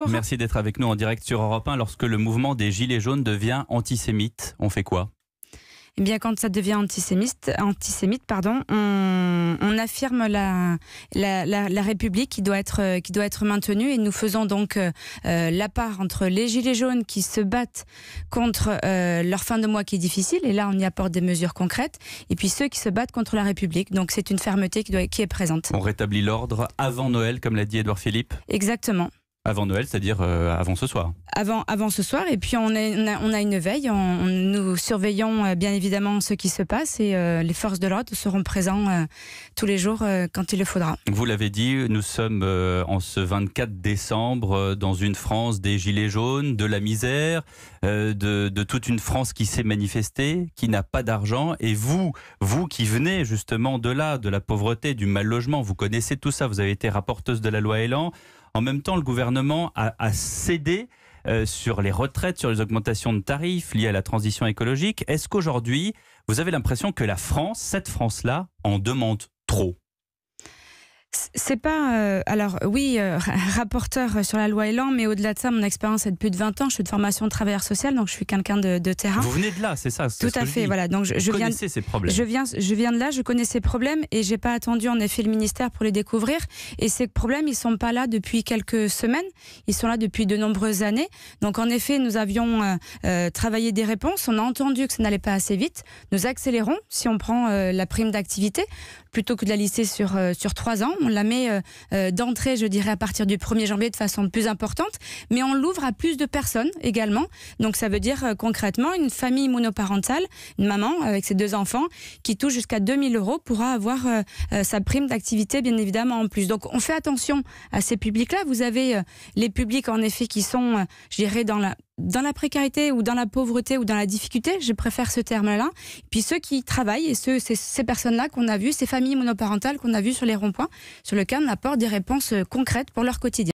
Merci d'être avec nous en direct sur Europe 1. Lorsque le mouvement des Gilets jaunes devient antisémite, on fait quoi ? Eh bien, quand ça devient antisémite, on affirme la République qui doit être maintenue, et nous faisons donc la part entre les Gilets jaunes qui se battent contre leur fin de mois qui est difficile, et là on y apporte des mesures concrètes, et puis ceux qui se battent contre la République. Donc c'est une fermeté qui est présente. On rétablit l'ordre avant Noël, comme l'a dit Édouard Philippe ? Exactement. Avant Noël, c'est-à-dire avant ce soir. Avant ce soir, et puis on a une veille, nous surveillons bien évidemment ce qui se passe, et les forces de l'ordre seront présents tous les jours quand il le faudra. Vous l'avez dit, nous sommes en ce 24 décembre dans une France des Gilets jaunes, de la misère, de toute une France qui s'est manifestée, qui n'a pas d'argent, et vous qui venez justement de là, de la pauvreté, du mal logement, vous connaissez tout ça, vous avez été rapporteuse de la loi Elan. En même temps, le gouvernement a cédé sur les retraites, sur les augmentations de tarifs liées à la transition écologique. Est-ce qu'aujourd'hui, vous avez l'impression que la France, cette France-là, en demande trop ? C'est pas... alors oui, rapporteur sur la loi Elan, mais au-delà de ça, mon expérience est de plus de 20 ans. Je suis de formation de travailleur social, donc je suis quelqu'un de terrain. Vous venez de là, c'est ça ? Tout à fait, voilà. Donc vous connaissez ces problèmes. Je viens de là, je connais ces problèmes, et j'ai pas attendu en effet le ministère pour les découvrir. Et ces problèmes, ils sont pas là depuis quelques semaines, ils sont là depuis de nombreuses années. Donc en effet, nous avions travaillé des réponses, on a entendu que ça n'allait pas assez vite. Nous accélérons, si on prend la prime d'activité, plutôt que de la lisser sur 3 ans, on la met d'entrée, je dirais, à partir du 1er janvier de façon plus importante, mais on l'ouvre à plus de personnes également. Donc ça veut dire concrètement, une famille monoparentale, une maman avec ses 2 enfants, qui touche jusqu'à 2 000 € pourra avoir sa prime d'activité, bien évidemment, en plus. Donc on fait attention à ces publics-là. Vous avez les publics, en effet, qui sont, je dirais, dans la précarité ou dans la pauvreté ou dans la difficulté, je préfère ce terme-là. Puis ceux qui travaillent, et ces personnes-là qu'on a vues, ces familles monoparentales qu'on a vues sur les ronds-points, sur lesquelles on apporte des réponses concrètes pour leur quotidien.